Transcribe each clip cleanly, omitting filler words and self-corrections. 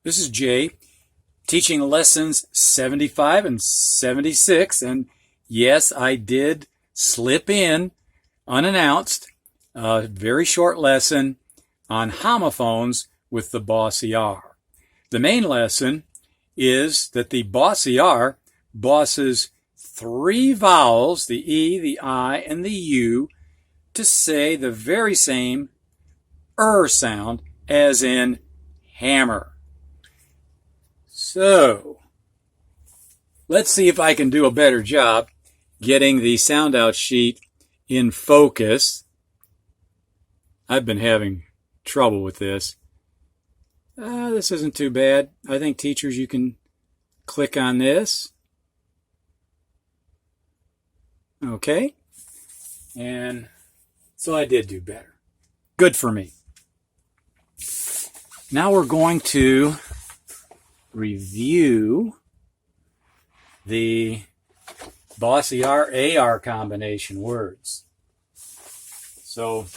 This is Jay, teaching lessons 75 and 76, and yes, I did slip in, unannounced, a very short lesson on homophones with the Bossy R. The main lesson is that the Bossy R bosses three vowels, the E, the I, and the U, to say the very same sound as in hammer. So, let's see if I can do a better job getting the sound out sheet in focus. I've been having trouble with this. This isn't too bad. I think teachers, you can click on this. Okay. And so I did do better. Good for me. Now we're going to review the Bossy R, AR combination words. So,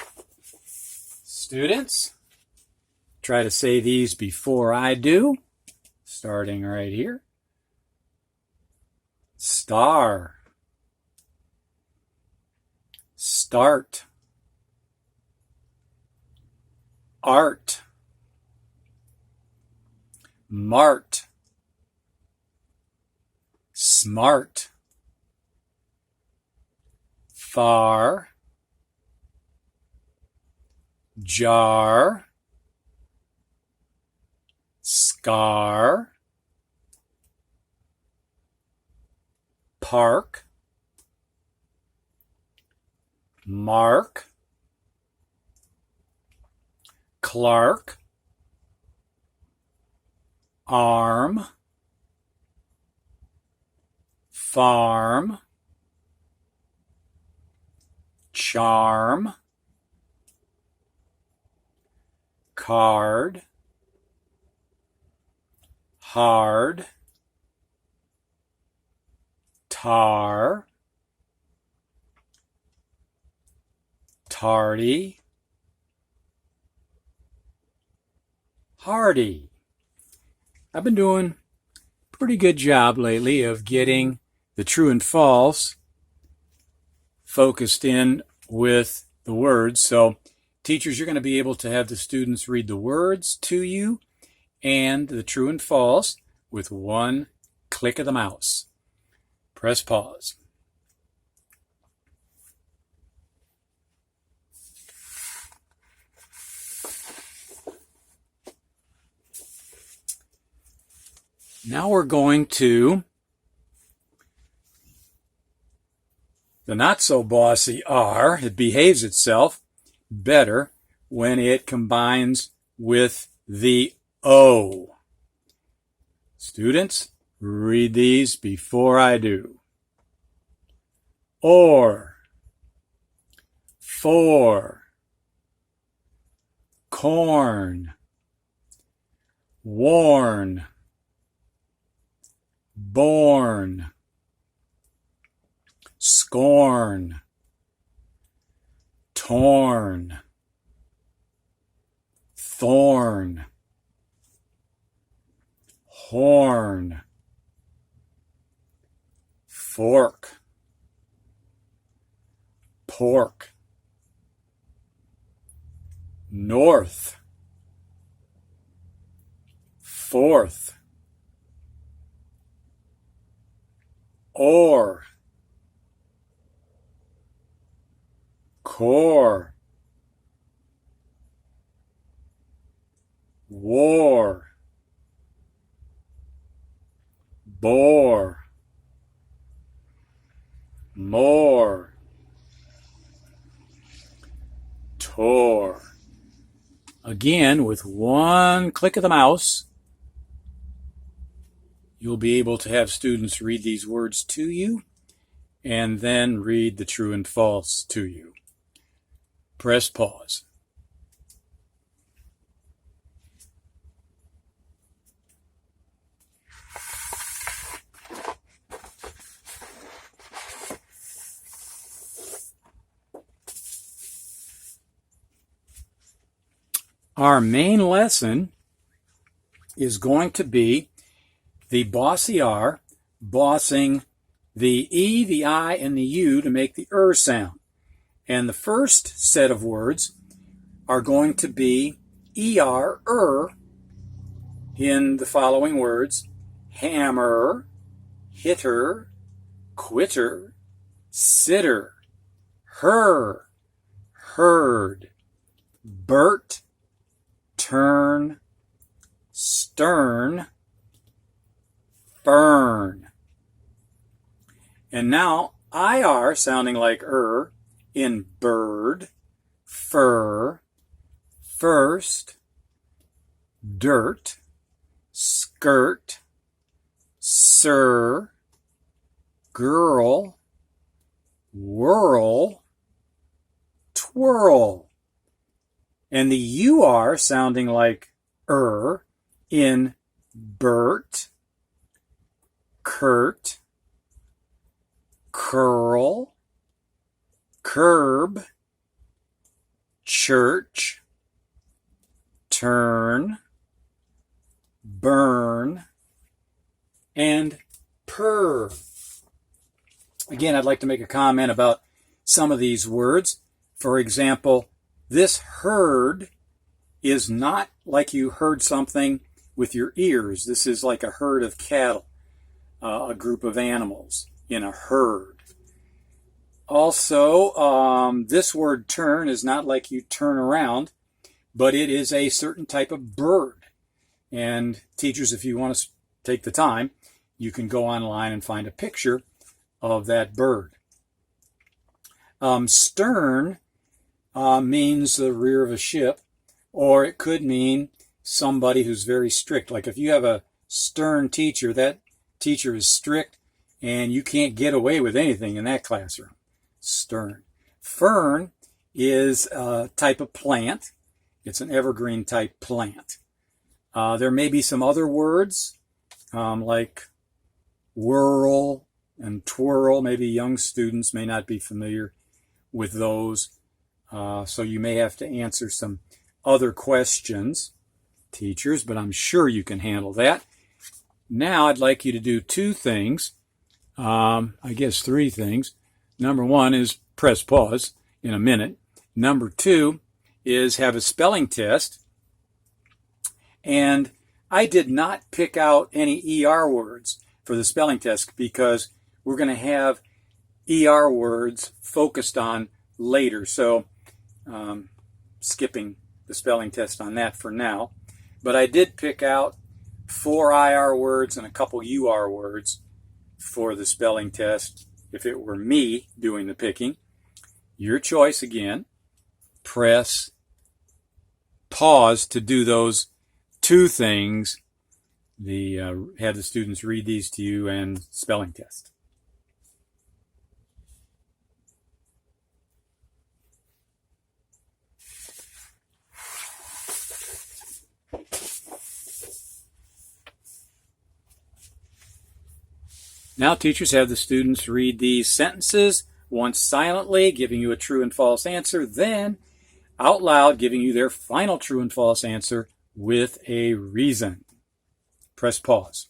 students, try to say these before I do, starting right here. Star, start, art, mart, smart, far, jar, scar, park, mark, Clark, arm, farm, charm, card, hard, tar, tardy, hardy. I've been doing a pretty good job lately of getting the true and false focused in with the words. So teachers, you're going to be able to have the students read the words to you and the true and false with one click of the mouse. Press pause. Now we're going to the not so bossy R. It behaves itself better when it combines with the O. Students, read these before I do. Or, for, corn, worn, born, scorn, torn, thorn, horn, fork, pork, north, fourth, or, core, war, bore, more, tore. Again, with one click of the mouse, you'll be able to have students read these words to you and then read the true and false to you. Press pause. Our main lesson is going to be the bossy R bossing the E, the I, and the U to make the sound. And the first set of words are going to be ER, in the following words: hammer, hitter, quitter, sitter, her, heard, Bert, turn, stern, burn. And now IR sounding like in bird, fur, first, dirt, skirt, sir, girl, whirl, twirl. And the UR sounding like in Bert, Kurt, curl, curb, church, turn, burn, and purr. Again, I'd like to make a comment about some of these words. For example, this heard is not like you heard something with your ears. This is like a herd of cattle, a group of animals in a herd. Also, this word turn is not like you turn around, but it is a certain type of bird. And teachers, if you want to take the time, you can go online and find a picture of that bird. Stern means the rear of a ship, or it could mean somebody who's very strict. Like if you have a stern teacher, that teacher is strict and you can't get away with anything in that classroom. Stern. Fern is a type of plant. It's an evergreen type plant. There may be some other words like whirl and twirl. Maybe young students may not be familiar with those. So you may have to answer some other questions, teachers, but I'm sure you can handle that. Now I'd like you to do two things. I guess three things. Number one is press pause in a minute. Number two is have a spelling test. And I did not pick out any ER words for the spelling test because we're going to have ER words focused on later. So skipping the spelling test on that for now. But I did pick out 4 IR words and a couple UR words for the spelling test if it were me doing the picking. Your choice again. Press pause to do those two things. Have the students read these to you and spelling test. Now teachers have the students read these sentences, once silently, giving you a true and false answer, then out loud, giving you their final true and false answer with a reason. Press pause.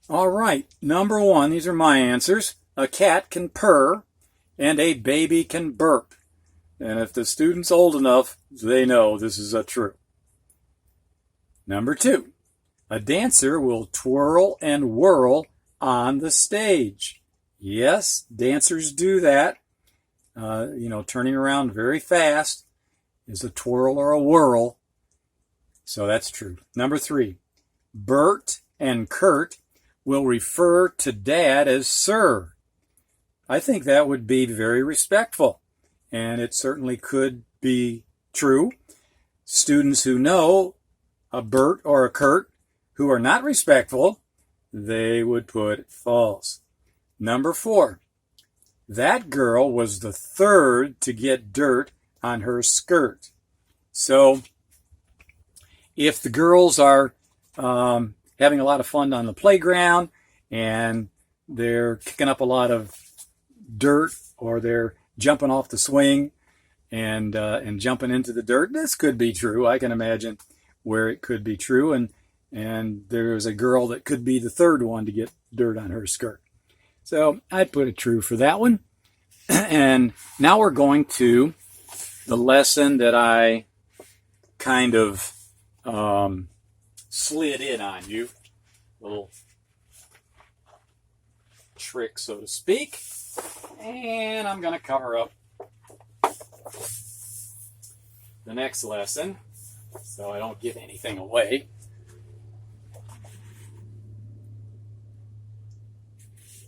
All right, number one, these are my answers. A cat can purr and a baby can burp. And if the student's old enough, they know this is a true. Number two, a dancer will twirl and whirl on the stage. Yes, dancers do that. Turning around very fast is a twirl or a whirl. So that's true. Number three, Bert and Kurt will refer to Dad as Sir. I think that would be very respectful. And it certainly could be true. Students who know a Bert or a Kurt who are not respectful, they would put false. Number four, that girl was the third to get dirt on her skirt. So if the girls are having a lot of fun on the playground and they're kicking up a lot of dirt or they're jumping off the swing and jumping into the dirt. This could be true. I can imagine where it could be true. And there's a girl that could be the third one to get dirt on her skirt. So I'd put it true for that one. And now we're going to the lesson that I kind of slid in on you. Little trick, so to speak. And I'm going to cover up the next lesson so I don't give anything away.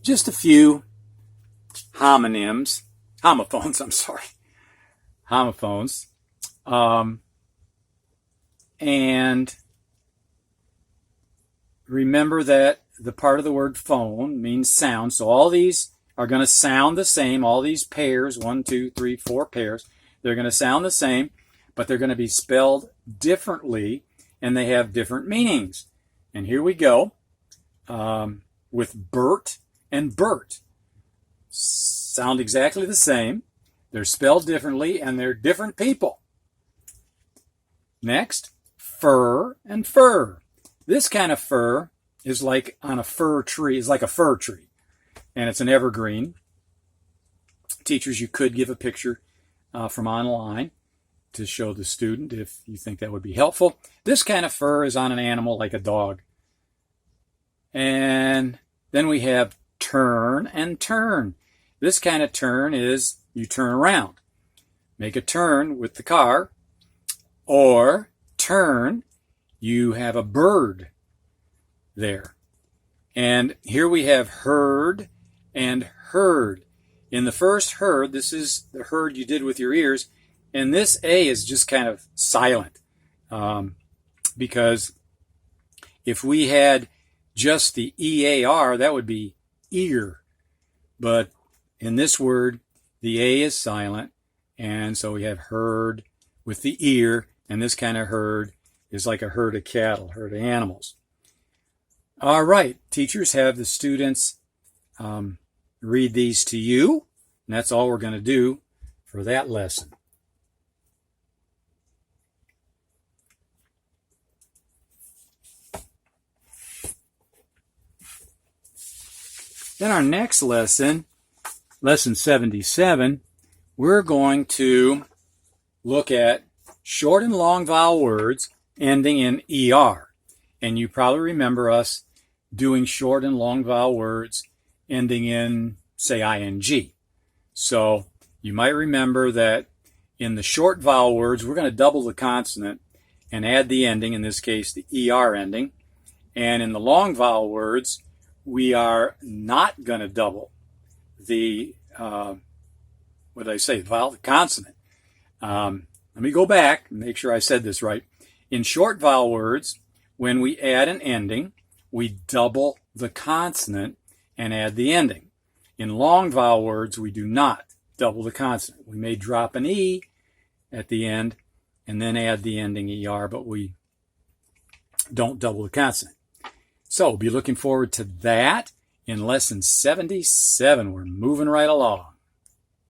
Just a few homophones, homophones. And remember that the part of the word phone means sound. So all these are going to sound the same. All these pairs, 1, 2, 3, 4 pairs, they're going to sound the same, but they're going to be spelled differently, and they have different meanings. And here we go with Bert and Bert. Sound exactly the same. They're spelled differently, and they're different people. Next, fur and fur. This kind of fur is like on a fir tree, is like a fir tree, and it's an evergreen. Teachers, you could give a picture from online to show the student if you think that would be helpful. This kind of fur is on an animal like a dog. And then we have turn and turn. This kind of turn is you turn around. Make a turn with the car. Or turn, you have a bird there. And here we have heard and heard. In the first heard, this is the heard you did with your ears, and this A is just kind of silent. Because if we had just the EAR, that would be ear. But in this word, the A is silent, and so we have heard with the ear, and this kind of herd is like a herd of cattle, herd of animals. All right, teachers, have the students read these to you, and that's all we're going to do for that lesson. Then our next lesson, lesson 77, we're going to look at short and long vowel words ending in ER. And you probably remember us doing short and long vowel words ending in, say, ING. So you might remember that in the short vowel words, we're going to double the consonant and add the ending, in this case, the ER ending. And in the long vowel words, we are not going to double the, the consonant. Let me go back and make sure I said this right. In short vowel words, when we add an ending, we double the consonant and add the ending. In long vowel words, we do not double the consonant. We may drop an E at the end and then add the ending ER, but we don't double the consonant. So be looking forward to that in lesson 77. We're moving right along.